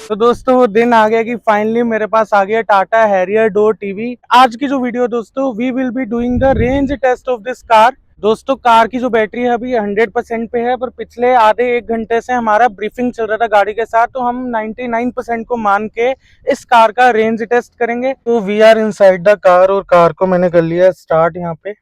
तो दोस्तों वो दिन आ गया कि फाइनली मेरे पास आ गया टाटा हैरियर डोर टीवी। आज की जो वीडियो दोस्तों, we will be doing the range test of this car. दोस्तों कार की जो बैटरी है अभी 100% पे है, पर पिछले आधे एक घंटे से हमारा ब्रीफिंग चल रहा था गाड़ी के साथ, तो हम 99% को मान के इस कार का रेंज टेस्ट करेंगे। तो we are inside the car और कार को मैंने कर लिया स्टार्ट यहाँ पे।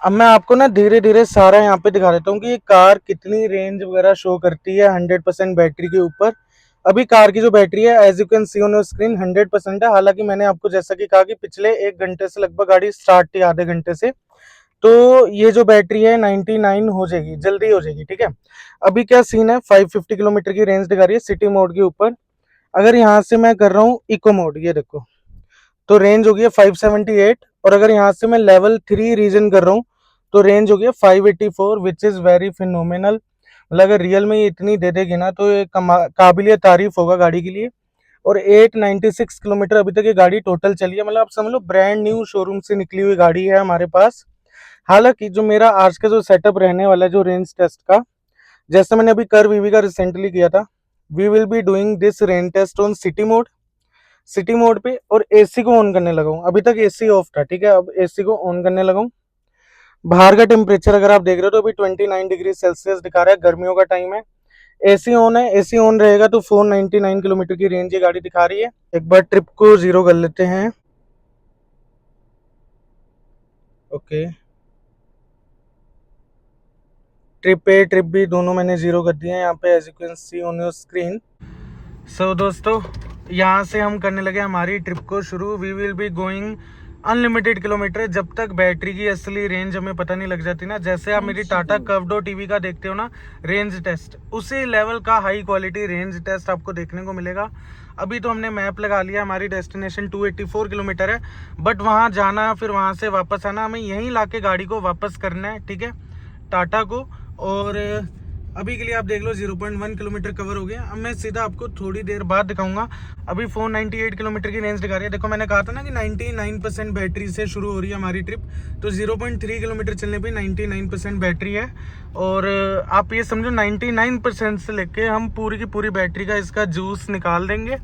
अब मैं आपको ना धीरे धीरे सारा यहाँ पे दिखा देता हूँ कि ये कार कितनी रेंज वगैरह शो करती है 100% बैटरी के ऊपर। अभी कार की जो बैटरी है as you can see on your screen 100% है। हालांकि मैंने आपको जैसा कि कहा कि पिछले एक घंटे से लगभग गाड़ी स्टार्ट थी, आधे घंटे से, तो ये जो बैटरी है 99 हो जाएगी, जल्दी हो जाएगी। ठीक है, अभी क्या सीन है, 550 किलोमीटर की रेंज दिखा रही है सिटी मोड के ऊपर। अगर यहाँ से मैं कर रहा हूँ इको मोड, ये देखो, तो रेंज हो गई है 578। और अगर यहाँ से मैं लेवल 3 रीजन कर रहा हूँ तो रेंज हो गई है 584, विच इज वेरी फिनोमिनल। मतलब अगर रियल में ये इतनी दे देगी ना तो ये काबिलियत तारीफ होगा गाड़ी के लिए। और 896 किलोमीटर अभी तक ये गाड़ी टोटल चली है। मतलब आप समझ लो ब्रांड न्यू शोरूम से निकली हुई गाड़ी है हमारे पास। हालांकि जो मेरा आज का जो सेटअप रहने वाला है जो रेंज टेस्ट का, जैसे मैंने अभी कर वीवी का रिसेंटली किया था, we will be doing this range test on city mode. City mode पे और एसी को ऑन करने लगा हूँ। अभी तक एसी ऑफ था, ठीक है, अब एसी को ऑन करने लगा हूँ। बाहर का टेम्परेचर अगर आप देख रहे हो तो अभी 29 डिग्री सेल्सियस दिखा रहा है, गर्मियों का टाइम है। एसी ऑन है, एसी ऑन रहेगा तो 499 किलोमीटर की रेंज ये गाड़ी दिखा रही है। एक बार ट्रिप को जीरो कर लेते हैं। Okay, trip A trip B दोनों मैंने जीरो कर दिए हैं यहाँ पे, as you can see on your screen. So दोस्तों, यहाँ से हम करने लगे हमारी ट्रिप को शुरू। We will be going unlimited kilometer जब तक बैटरी की असली रेंज हमें पता नहीं लग जाती ना। जैसे आप मेरी टाटा कर्वडो टीवी का देखते हो ना रेंज टेस्ट, उसी लेवल का हाई क्वालिटी रेंज टेस्ट आपको देखने को मिलेगा। अभी तो हमने मैप लगा लिया, हमारी डेस्टिनेशन 284 किलोमीटर है, बट वहाँ जाना फिर वहाँ से वापस आना, हमें यहीं ला के गाड़ी को वापस करना है, ठीक है, टाटा को। और अभी के लिए आप देख लो 0.1 किलोमीटर कवर हो गया। अब मैं सीधा आपको थोड़ी देर बाद दिखाऊंगा। अभी 498 किलोमीटर की रेंज दिखा रही है। देखो मैंने कहा था ना कि 99% बैटरी से शुरू हो रही है हमारी ट्रिप, तो 0.3 किलोमीटर चलने पे 99% बैटरी है। और आप ये समझो 99% से लेके हम पूरी की पूरी बैटरी का इसका जूस निकाल देंगे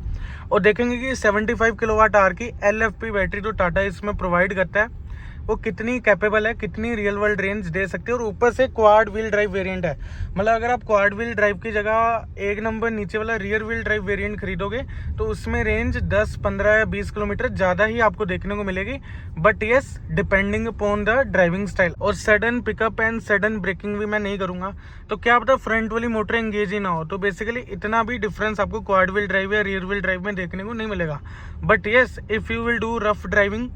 और देखेंगे कि 75 किलोवाट आवर की LFP बैटरी जो टाटा इसमें प्रोवाइड करता है वो कितनी कैपेबल है, कितनी रियल वर्ल्ड रेंज दे सकती है। और ऊपर से क्वाड व्हील ड्राइव वेरिएंट है। मतलब अगर आप क्वाड व्हील ड्राइव की जगह एक नंबर नीचे वाला रियर व्हील ड्राइव वेरिएंट खरीदोगे तो उसमें रेंज 10, 15 या 20 किलोमीटर ज़्यादा ही आपको देखने को मिलेगी। But yes, depending upon the driving style. और sudden pickup and sudden braking भी मैं नहीं करूँगा, तो क्या पता फ्रंट वाली मोटर एंगेज ही ना हो। तो बेसिकली इतना भी डिफरेंस आपको क्वाड व्हील ड्राइव या रियर व्हील ड्राइव में देखने को नहीं मिलेगा। But yes, if you will do rough driving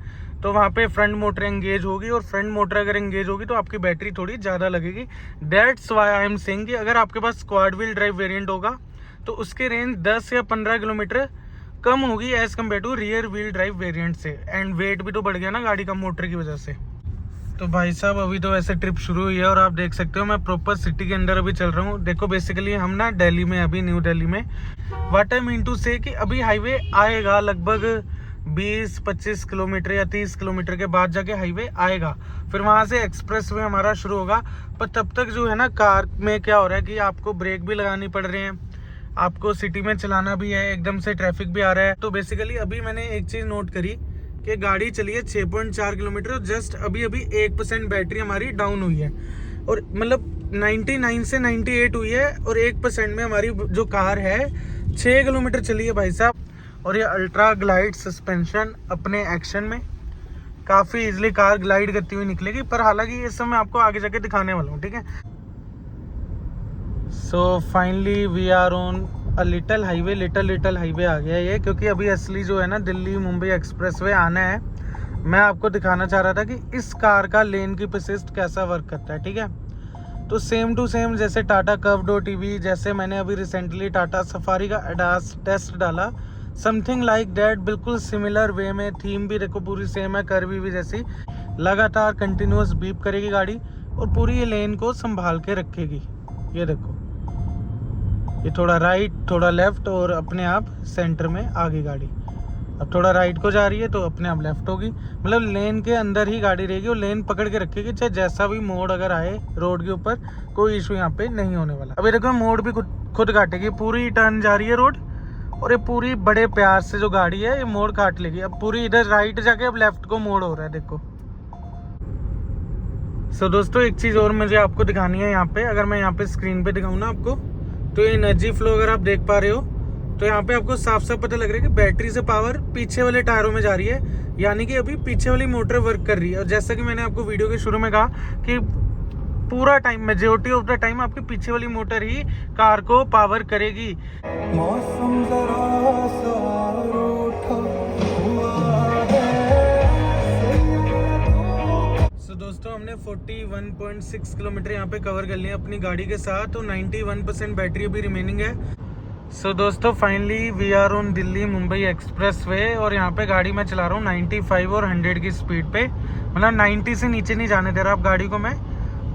तो वहाँ पे फ्रंट मोटर एंगेज होगी, और फ्रंट मोटर अगर एंगेज होगी तो आपकी बैटरी थोड़ी ज़्यादा लगेगी। That's why I am saying कि अगर आपके पास क्वाड व्हील ड्राइव वेरिएंट होगा तो उसकी रेंज 10 या 15 किलोमीटर कम होगी as compared to rear wheel drive variant से। एंड वेट भी तो बढ़ गया ना गाड़ी का मोटर की वजह से। तो भाई साहब अभी तो वैसे ट्रिप शुरू हुई है और आप देख सकते हो मैं प्रॉपर सिटी के अंदर अभी चल रहा हूँ। देखो बेसिकली हम ना दिल्ली में, अभी न्यू दिल्ली में, व्हाट आई मीन टू से कि अभी हाईवे आएगा लगभग 20-25 किलोमीटर या 30 किलोमीटर के बाद जाके हाईवे आएगा। फिर वहाँ से एक्सप्रेस वे हमारा शुरू होगा। पर तब तक जो है ना कार में क्या हो रहा है कि आपको ब्रेक भी लगानी पड़ रही है, आपको सिटी में चलाना भी है, एकदम से ट्रैफिक भी आ रहा है। तो बेसिकली अभी मैंने एक चीज़ नोट करी कि गाड़ी चली है 6.4 किलोमीटर और जस्ट अभी अभी 1% बैटरी हमारी डाउन हुई है। और मतलब 99 से 98 हुई है और 1% में हमारी जो कार है 6 किलोमीटर चली है भाई साहब। और ये अल्ट्रा ग्लाइड सस्पेंशन अपने एक्शन में, काफ़ी इजीली कार ग्लाइड करती हुई निकलेगी। पर हालांकि ये सब मैं आपको आगे जाके दिखाने वाला हूँ, ठीक है। So finally we are on a little highway. Little highway आ गया ये, क्योंकि अभी असली जो है ना दिल्ली मुंबई एक्सप्रेसवे आना है। मैं आपको दिखाना चाह रहा था कि इस कार का लेन की असिस्ट कैसा वर्क करता है, ठीक है। तो सेम टू सेम जैसे टाटा कर्वडो टीवी, जैसे मैंने अभी रिसेंटली टाटा सफारी का एडास टेस्ट डाला, समथिंग लाइक दैट, बिल्कुल सिमिलर वे में। थीम भी देखो पूरी सेम है, कर्वी भी जैसी। लगातार कंटिन्यूअस बीप करेगी गाड़ी और पूरी ये लेन को संभाल के रखेगी। ये देखो, ये थोड़ा राइट थोड़ा लेफ्ट और अपने आप सेंटर में आ गई गाड़ी। अब थोड़ा राइट को जा रही है तो अपने आप लेफ्ट होगी, मतलब लेन के अंदर ही गाड़ी रहेगी और लेन पकड़ के रखेगी, चाहे जैसा भी मोड़ अगर आए रोड के ऊपर कोई इशू यहाँ पे नहीं होने वाला। अभी देखो मोड़ भी खुद काटेगी, पूरी टर्न जा रही है रोड और ये पूरी बड़े प्यार से जो गाड़ी है ये मोड़ काट लेगी। अब पूरी इधर राइट जाके अब लेफ्ट को मोड़ हो रहा है देखो। सो दोस्तों एक चीज़ और मुझे आपको दिखानी है यहाँ पे, अगर मैं यहाँ पे स्क्रीन पे दिखाऊँ ना आपको, तो ये एनर्जी फ्लो अगर आप देख पा रहे हो तो यहाँ पे आपको साफ साफ पता लग रहा है कि बैटरी से पावर पीछे वाले टायरों में जा रही है, यानी कि अभी पीछे वाली मोटर वर्क कर रही है। और जैसा कि मैंने आपको वीडियो के शुरू में कहा कि पूरा time majority of the time आपकी पीछे वाली मोटर ही कार को पावर करेगी। मौसम दोस्तों हमने 41.6 किलोमीटर यहाँ पे कवर कर लिया अपनी गाड़ी के साथ, तो 91% बैटरी अभी रिमेनिंग है। सो दोस्तों finally we are on Delhi Mumbai expressway, और यहाँ पे गाड़ी मैं चला रहा हूँ 95 और 100 की स्पीड पे, मतलब 90 से नीचे नहीं जाने दे रहा आप गाड़ी को मैं।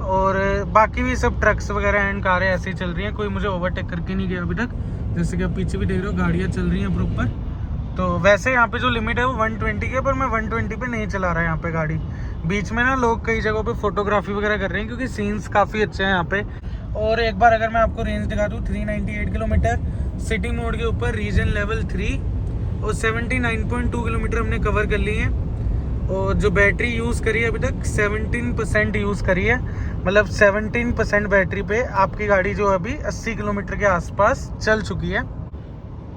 और बाकी भी सब ट्रक्स वगैरह एंड कारें ऐसे ही चल रही हैं, कोई मुझे ओवरटेक करके नहीं गया अभी तक। जैसे कि आप पीछे भी देख रहे हो गाड़ियाँ चल रही हैं प्रॉपर। तो वैसे यहाँ पे जो लिमिट है वो 120 की है, पर मैं 120 पे नहीं चला रहा यहाँ पे गाड़ी। बीच में ना लोग कई जगहों पे फोटोग्राफी वगैरह कर रहे हैं क्योंकि सीन्स काफ़ी अच्छे हैं यहाँ पे। और एक बार अगर मैं आपको रेंज दिखा दूँ, 398 किलोमीटर सिटी मोड के ऊपर रीजन लेवल 3 और 79.2 किलोमीटर हमने कवर कर लिए हैं। और जो बैटरी यूज़ करी है अभी तक 17% यूज़ करी है, मतलब 17% बैटरी पे आपकी गाड़ी जो अभी 80 किलोमीटर के आसपास चल चुकी है।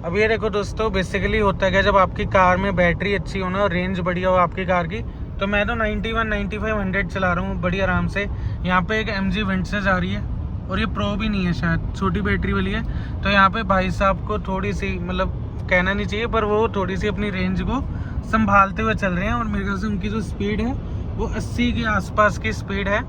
अब ये देखो दोस्तों बेसिकली होता है क्या, जब आपकी कार में बैटरी अच्छी हो ना और रेंज बढ़िया हो आपकी कार की, तो मैं तो 91, 95, 100 चला रहा हूँ बड़ी आराम से। यहाँ पे एक MG विंटेज आ रही है और ये प्रो भी नहीं है शायद, छोटी बैटरी वाली है। तो यहाँ पे भाई साहब को थोड़ी सी, मतलब कहना नहीं चाहिए, पर वो थोड़ी सी अपनी रेंज को संभालते हुए चल रहे हैं। और मेरे ख्याल से उनकी जो स्पीड है वो 80 के आसपास की स्पीड है।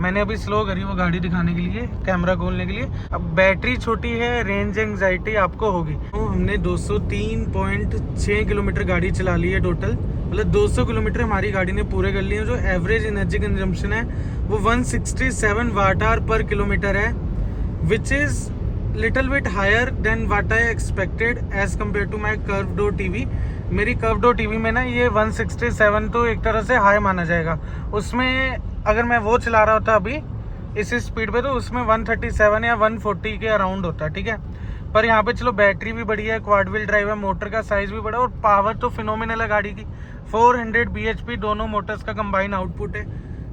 मैंने अभी स्लो करी वो गाड़ी दिखाने के लिए, कैमरा खोलने के लिए। अब बैटरी छोटी है, रेंज एंग्जाइटी आपको होगी। तो हमने 203.6 किलोमीटर गाड़ी चला ली है टोटल, मतलब 200 किलोमीटर हमारी गाड़ी ने पूरे कर लिए हैं। जो एवरेज एनर्जी कंजम्पशन है वो 167 वाट आवर पर किलोमीटर है, which is little bit higher than what I expected as compare to my Curvv टीवी। मेरी कर्वडो टीवी में ना ये 167 तो एक तरह से हाई माना जाएगा। उसमें अगर मैं वो चला रहा होता अभी इस स्पीड पे तो उसमें 137 या 140 के अराउंड होता, ठीक है। पर यहाँ पे चलो बैटरी भी बढ़िया है, क्वाड व्हील ड्राइव है, मोटर का साइज़ भी बड़ा है और पावर तो फिनोमिनल है गाड़ी की। 400 bhp दोनों मोटर्स का कंबाइन आउटपुट है,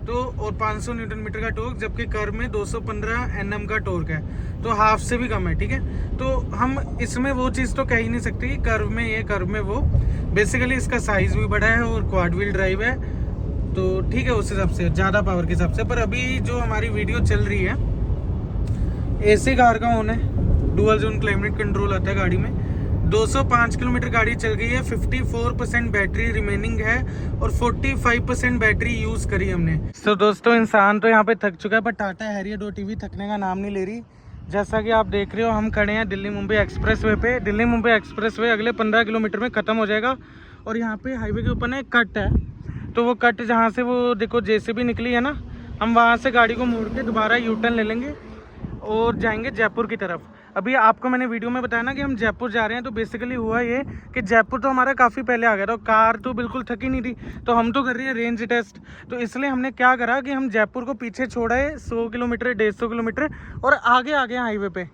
तो और 500 न्यूटन मीटर का टॉर्क, जबकि कर्व में 215 Nm का टॉर्क है, तो हाफ से भी कम है, ठीक है। तो हम इसमें वो चीज़ तो कह ही नहीं सकते कि कर्व में ये कर्व में वो, बेसिकली इसका साइज़ भी बड़ा है और क्वाड व्हील ड्राइव है, तो ठीक है उस हिसाब से ज़्यादा पावर के हिसाब से। पर अभी जो हमारी वीडियो चल रही है AC कार का ऑन है, डुअल जोन क्लाइमेट कंट्रोल आता है गाड़ी में। 205 किलोमीटर गाड़ी चल गई है, 54% बैटरी रिमेनिंग है और 45% बैटरी यूज़ करी हमने। तो दोस्तों इंसान तो यहाँ पे थक चुका है, पर टाटा हैरियर दो टीवी थकने का नाम नहीं ले रही। जैसा कि आप देख रहे हो हम खड़े हैं दिल्ली मुंबई एक्सप्रेस वे पे। दिल्ली मुंबई एक्सप्रेस वे अगले 15 किलोमीटर में ख़त्म हो जाएगा और यहाँ पे हाईवे के ऊपर ना एक कट है, तो वो कट जहाँ से वो देखो JCB निकली है ना, हम वहाँ से गाड़ी को मोड़ के दोबारा U-टर्न ले लेंगे और जाएंगे जयपुर की तरफ। अभी आपको मैंने वीडियो में बताया ना कि हम जयपुर जा रहे हैं, तो बेसिकली हुआ ये कि जयपुर तो हमारा काफ़ी पहले आ गया था, तो कार तो बिल्कुल थकी नहीं थी, तो हम तो कर रहे हैं रेंज टेस्ट। तो इसलिए हमने क्या करा कि हम जयपुर को पीछे छोड़ाए 100 किलोमीटर 150 किलोमीटर और आगे आ गए हाईवे पे।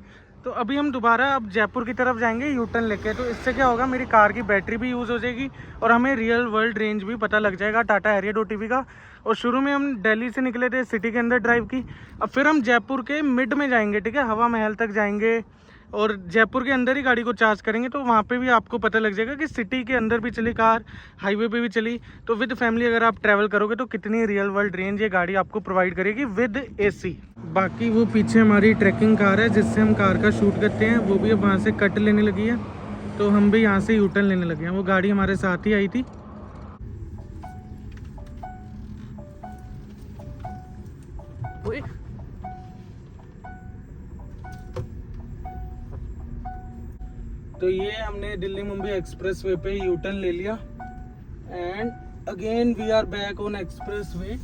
तो अभी हम दोबारा अब जयपुर की तरफ जाएंगे U-टर्न लेके। तो इससे क्या होगा, मेरी कार की बैटरी भी यूज़ हो जाएगी और हमें रियल वर्ल्ड रेंज भी पता लग जाएगा टाटा हैरियर दो टीवी का। और शुरू में हम दिल्ली से निकले थे सिटी के अंदर ड्राइव की, अब फिर हम जयपुर के मिड में जाएंगे, ठीक है, हवा महल तक जाएंगे और जयपुर के अंदर ही गाड़ी को चार्ज करेंगे। तो वहाँ पे भी आपको पता लग जाएगा कि सिटी के अंदर भी चली कार, हाईवे पे भी चली। तो विद फैमिली अगर आप ट्रैवल करोगे तो कितनी रियल वर्ल्ड रेंज ये गाड़ी आपको प्रोवाइड करेगी विद AC। बाकी वो पीछे हमारी ट्रैकिंग कार है जिससे हम कार का शूट करते हैं, वो भी अब वहाँ से कट लेने लगी है, तो हम भी यहाँ से U-टर्न लेने लगे हैं। वो गाड़ी हमारे साथ ही आई थी। तो ये हमने दिल्ली मुंबई एक्सप्रेस वे पे U-टर्न ले लिया and again we are back on expressway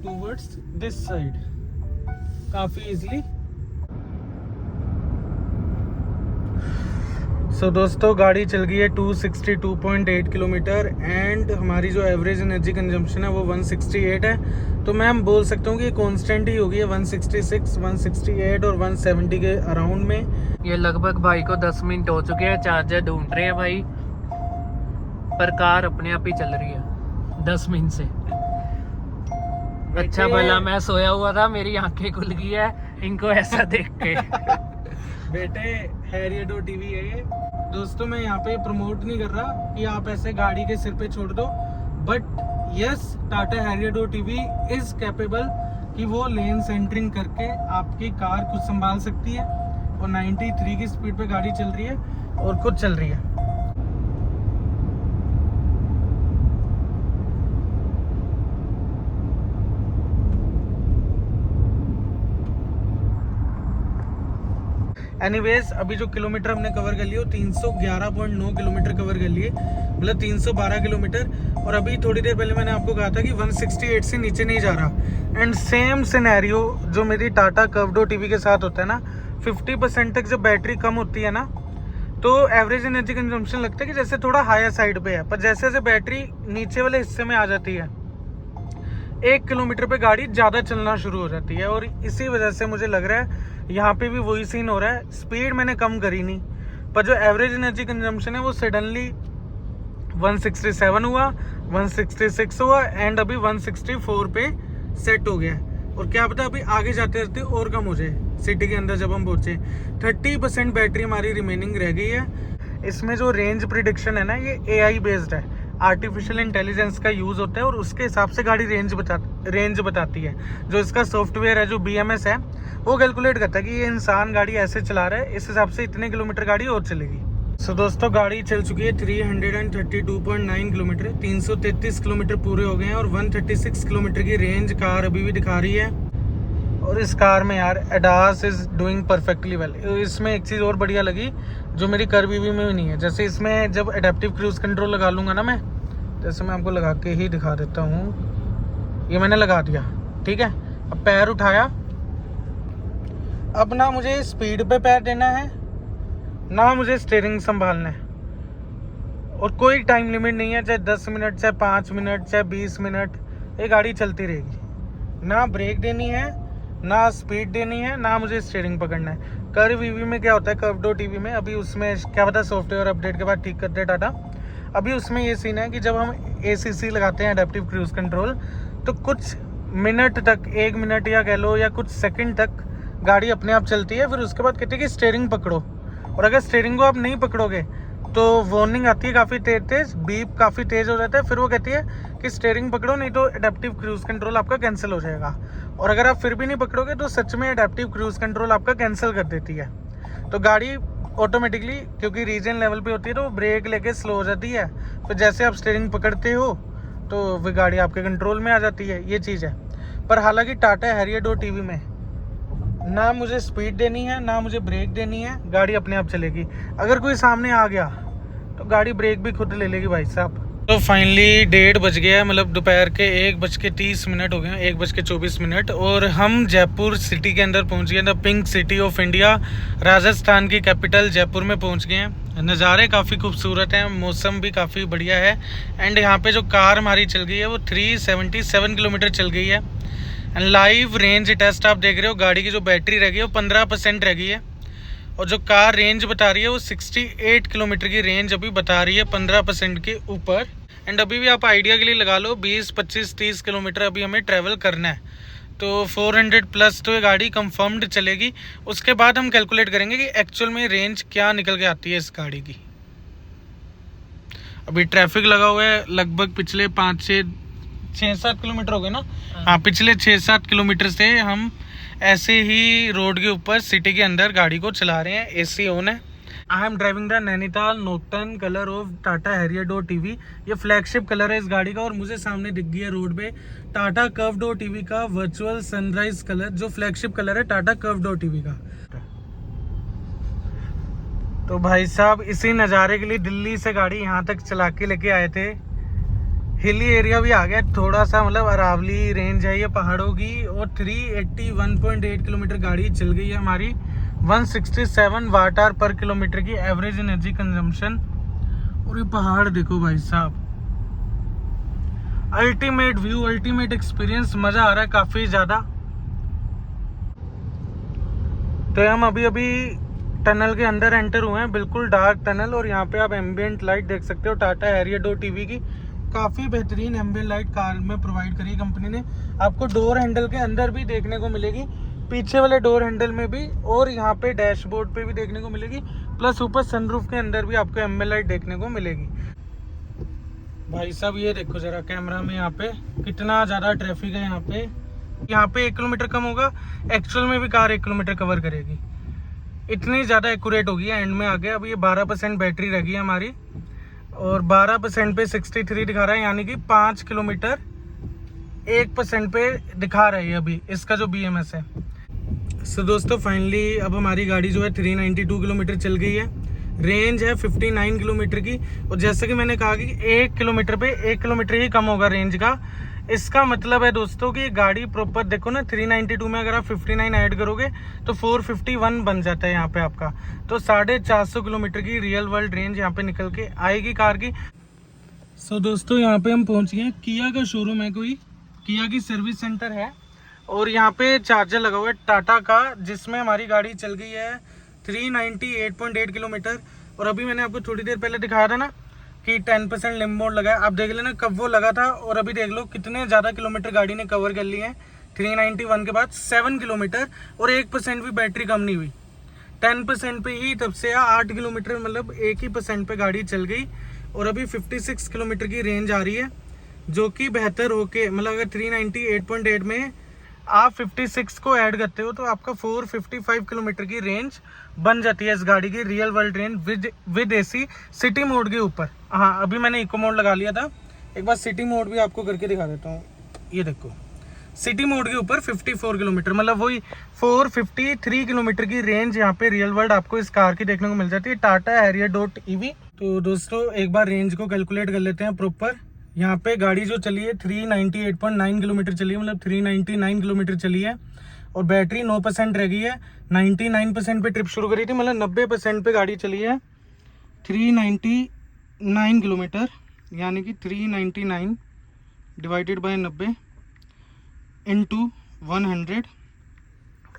towards this side काफ़ी इजली। सो दोस्तों गाड़ी चल गई है 262.8 किलोमीटर एंड हमारी जो एवरेज एनर्जी कंजम्पशन है वो 168 है। तो मैं बोल सकता हूँ कि ये कांस्टेंट ही होगी है 166, 168 और 170 के अराउंड में। ये लगभग भाई को 10 मिनट हो चुके हैं, चार्जर ढूंढ रहे हैं भाई, पर कार अपने आप ही चल रही है 10 मिनट से। अच्छा भला मैं सोया हुआ था, मेरी आंखें खुल गई है इनको ऐसा देख के। बेटे हैरियडो टीवी है ये। दोस्तों मैं यहाँ पे प्रमोट नहीं कर रहा कि आप ऐसे गाड़ी के सिर पे छोड़ दो, बट यस टाटा हैरियडो टीवी इज कैपेबल कि वो लेन सेंटरिंग करके आपकी कार खुद संभाल सकती है और 93 की स्पीड पे गाड़ी चल रही है और खुद चल रही है। एनीवेज अभी जो किलोमीटर हमने कवर कर लिए वो 311.9 किलोमीटर कवर कर लिए, मतलब 312 किलोमीटर। और अभी थोड़ी देर पहले मैंने आपको कहा था कि 168 से नीचे नहीं जा रहा। एंड सेम सिनेरियो जो मेरी टाटा कर्वडो टीवी के साथ होता है ना, 50% तक जब बैटरी कम होती है ना तो एवरेज एनर्जी कंजम्पशन लगता है कि जैसे थोड़ा हायर साइड पे है, पर जैसे जैसे बैटरी नीचे वाले हिस्से में आ जाती है 1 किलोमीटर पे गाड़ी ज़्यादा चलना शुरू हो जाती है। और इसी वजह से मुझे लग रहा है यहाँ पे भी वही सीन हो रहा है। स्पीड मैंने कम करी नहीं, पर जो एवरेज एनर्जी कंजम्पशन है वो सडनली 167 हुआ, 166 हुआ एंड अभी 164 पे सेट हो गया। और क्या पता अभी आगे जाते जाते और कम हो जाए। सिटी के अंदर जब हम पहुँचे 30% बैटरी हमारी रिमेनिंग रह गई है। इसमें जो रेंज प्रिडिक्शन है ना, ये AI बेस्ड है, आर्टिफिशियल इंटेलिजेंस का यूज़ होता है और उसके हिसाब से गाड़ी रेंज बताती है। जो इसका सॉफ्टवेयर है, जो BMS है, वो कैलकुलेट करता है कि ये इंसान गाड़ी ऐसे चला रहा है, इस हिसाब से इतने किलोमीटर गाड़ी और चलेगी। सो दोस्तों गाड़ी चल चुकी है 332.9 किलोमीटर, 333 किलोमीटर पूरे हो गए हैं और 136 किलोमीटर की रेंज कार अभी भी दिखा रही है। और इस कार में यार ADAS is doing perfectly well. इसमें एक चीज़ और बढ़िया लगी जो मेरी कर्व ईवी में भी नहीं है। जैसे इसमें जब एडेप्टिव क्रूज़ कंट्रोल लगा लूँगा ना मैं, जैसे मैं आपको लगा के ही दिखा देता हूँ, ये मैंने लगा दिया, ठीक है। अब पैर उठाया, अब ना मुझे स्पीड पे पैर देना है ना मुझे स्टीयरिंग संभालना है, और कोई टाइम लिमिट नहीं है, चाहे 10 मिनट, चाहे 5 मिनट, चाहे 20 मिनट, ये गाड़ी चलती रहेगी। ना ब्रेक देनी है, ना स्पीड देनी है, ना मुझे स्टीयरिंग पकड़ना है। कर्व ईवी में क्या होता है, कर्वडो टीवी में, अभी उसमें क्या पता सॉफ्टवेयर अपडेट के बाद ठीक करते हैं टाटा। अभी उसमें ये सीन है कि जब हम ACC लगाते हैं, एडेप्टिव क्रूज़ कंट्रोल, तो कुछ मिनट तक, 1 मिनट या कह लो या कुछ सेकंड तक गाड़ी अपने आप चलती है। फिर उसके बाद कहती है कि स्टीयरिंग पकड़ो, और अगर स्टीयरिंग को आप नहीं पकड़ोगे तो वार्निंग आती है काफ़ी तेज़, बीप काफ़ी तेज़ हो जाता है। फिर वो कहती है कि स्टीयरिंग पकड़ो, नहीं तो एडेप्टिव क्रूज़ कंट्रोल आपका कैंसिल हो जाएगा। और अगर आप फिर भी नहीं पकड़ोगे तो सच में एडेप्टिव क्रूज़ कंट्रोल आपका कैंसिल कर देती है। तो गाड़ी ऑटोमेटिकली, क्योंकि रीजन लेवल पे होती है, तो वो ब्रेक लेके स्लो हो जाती है। फिर जैसे आप स्टीयरिंग पकड़ते हो तो वो गाड़ी आपके कंट्रोल में आ जाती है, ये चीज़ है। पर हालांकि टाटा हैरियडो टीवी में ना मुझे स्पीड देनी है, ना मुझे ब्रेक देनी है, गाड़ी अपने आप चलेगी। अगर कोई सामने आ गया तो गाड़ी ब्रेक भी खुद ले लेगी भाई साहब। तो फाइनली 1:30 बज गया है, मतलब दोपहर के 1:30 हो गए हैं, 1:24, और हम जयपुर सिटी के अंदर पहुंच गए। The pink city of India, Rajasthan की कैपिटल जयपुर में पहुंच गए हैं। नज़ारे काफ़ी खूबसूरत हैं, मौसम भी काफ़ी बढ़िया है। एंड यहाँ पे जो कार हमारी चल गई है वो 377 किलोमीटर चल गई है। एंड लाइव रेंज टेस्ट आप देख रहे हो, गाड़ी की जो बैटरी रह गई है वो 15% रह गई है, और जो कार रेंज बता रही है वो 68 किलोमीटर की रेंज अभी बता रही है, 15% के ऊपर। एंड अभी भी आप आइडिया के लिए लगा लो 20, 25, 30 किलोमीटर अभी हमें ट्रैवल करना है। तो 400 प्लस तो ये गाड़ी कंफर्म्ड चलेगी। उसके बाद हम कैलकुलेट करेंगे कि एक्चुअल में रेंज क्या निकल के आती है इस गाड़ी की। अभी ट्रैफिक लगा हुआ है, लगभग पिछले 6-7 किलोमीटर हो गए ना, हाँ पिछले 6-7 किलोमीटर से हम ऐसे ही रोड के ऊपर सिटी के अंदर गाड़ी को चला रहे हैं। AC ऑन है। I am driving the Nainital nocturne colour of Tata Harrier टीवी। ये फ्लैगशिप कलर है इस गाड़ी का, और मुझे सामने दिख गई है रोड पे टाटा कर्वडो टीवी का वर्चुअल सनराइज कलर, जो फ्लैगशिप कलर है टाटा कर्वडो टीवी का। तो भाई साहब इसी नज़ारे के लिए दिल्ली से गाड़ी यहाँ तक चला के लेके आए थे। हिली एरिया भी आ गया थोड़ा सा, मतलब अरावली रेंज है ये पहाड़ों की, और 381.8 किलोमीटर गाड़ी चल गई है हमारी। 167 वाट आवर पर किलोमीटर की एवरेज एनर्जी कंजम्पशन। और ये पहाड़ देखो भाई साहब, अल्टीमेट व्यू, अल्टीमेट एक्सपीरियंस, मजा आ रहा है काफी ज्यादा। तो हम अभी अभी टनल के अंदर एंटर हुए हैं, बिल्कुल डार्क टनल। और यहाँ पे आप एम्बियंट लाइट देख सकते हो, टाटा हैरियर डॉट टीवी की काफ़ी बेहतरीन एम्बियंट लाइट कार में प्रोवाइड करी है कंपनी ने। आपको डोर हैंडल के अंदर भी देखने को मिलेगी, पीछे वाले डोर हैंडल में भी, और यहाँ पे डैशबोर्ड पे भी देखने को मिलेगी, प्लस ऊपर सनरूफ के अंदर भी आपको एम्बियंट लाइट देखने को मिलेगी। भाई साहब ये देखो जरा कैमरा में, यहाँ पे कितना ज़्यादा ट्रैफिक है। यहाँ पे 1 किलोमीटर कम होगा, एक्चुअल में भी कार 1 किलोमीटर कवर करेगी, इतनी ज़्यादा एक्यूरेट होगी। एंड में आ गया, अब ये 12% बैटरी रह गई है हमारी, और 12% पे 63 दिखा रहा है, यानी कि 5 किलोमीटर 1% पे दिखा रहा है अभी इसका जो BMS है। सो दोस्तों फाइनली अब हमारी गाड़ी जो है 392 किलोमीटर चल गई है, रेंज है 59 किलोमीटर की। और जैसे कि मैंने कहा कि 1 किलोमीटर पे 1 किलोमीटर ही कम होगा रेंज का। इसका मतलब है दोस्तों कि गाड़ी प्रॉपर देखो ना, 392 में अगर आप 59 ऐड करोगे तो 451 बन जाता है यहाँ पे आपका। तो 450 किलोमीटर की रियल वर्ल्ड रेंज यहाँ पे निकल के आएगी कार की। सो दोस्तों यहाँ पे हम पहुँच गए, किया का शोरूम है, कोई किया की सर्विस सेंटर है। और यहाँ पे चार्जर लगा हुआ है टाटा का, जिसमें हमारी गाड़ी चल गई है 398.8 किलोमीटर। और अभी मैंने आपको थोड़ी देर पहले दिखाया था ना कि 10% लिम मोड लगा है, आप देख लेना कब वो लगा था, और अभी देख लो कितने ज़्यादा किलोमीटर गाड़ी ने कवर कर लिए हैं। 391 के बाद 7 किलोमीटर, और 1% भी बैटरी कम नहीं हुई, 10% पे ही तब से 8 किलोमीटर, मतलब 1% पे गाड़ी चल गई। और अभी 56 किलोमीटर की रेंज आ रही है, जो कि बेहतर होके, मतलब अगर 398.8 में आप 56 को ऐड करते हो तो आपका 455 किलोमीटर की रेंज बन जाती है इस गाड़ी की real world range with AC city mode के ऊपर। हाँ अभी मैंने इको मोड लगा लिया था, एक बार सिटी मोड भी आपको करके दिखा देता हूँ। ये देखो सिटी मोड के ऊपर 54 किलोमीटर, मतलब वही 453 किलोमीटर की रेंज यहाँ पे रियल वर्ल्ड आपको इस कार की देखने को मिल जाती है, टाटा हैरियर डॉट EV। तो दोस्तों एक बार रेंज को कैलकुलेट कर लेते हैं प्रॉपर। यहाँ पे गाड़ी जो चली है 398.9 किलोमीटर चली है, मतलब 399 किलोमीटर चली है, और बैटरी 9% रह गई है। 99% पे ट्रिप शुरू करी थी, मतलब 90% पे गाड़ी चली है 399 किलोमीटर, यानी कि 399 डिवाइडेड बाय 90 इंटू 100,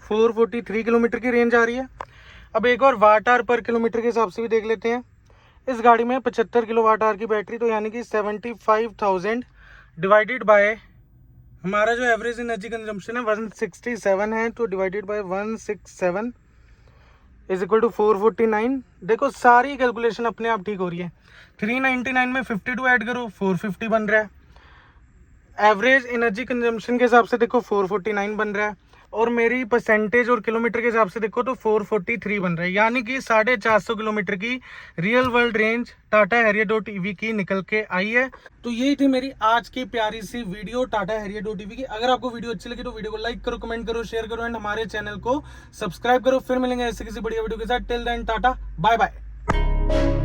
443 किलोमीटर की रेंज आ रही है। अब एक और वाट आवर पर किलोमीटर के हिसाब से भी देख लेते हैं। इस गाड़ी में 75 किलो वाट आवर की बैटरी, तो यानी कि 75,000 डिवाइडेड बाय हमारा जो एवरेज एनर्जी कंजम्पशन है 167 है, तो divided by 167 is equal to 449। देखो सारी कैलकुलेशन अपने आप ठीक हो रही है। 399 में 52 ऐड करो 450 बन रहा है, एवरेज एनर्जी कंजम्पशन के हिसाब से देखो 449 बन रहा है, और मेरी परसेंटेज और किलोमीटर के हिसाब से देखो तो 443 बन रहा है, यानी कि 450 किलोमीटर की real world range Tata Harrier dot EV की निकल के आई है। तो यही थी मेरी आज की प्यारी सी video Tata Harrier dot EV की। अगर आपको वीडियो अच्छी लगी तो वीडियो को लाइक करो, कमेंट करो, शेयर करो, एंड हमारे चैनल को सब्सक्राइब करो। फिर मिलेंगे ऐसे किसी बढ़िया वीडियो के साथ। Till then tata bye bye.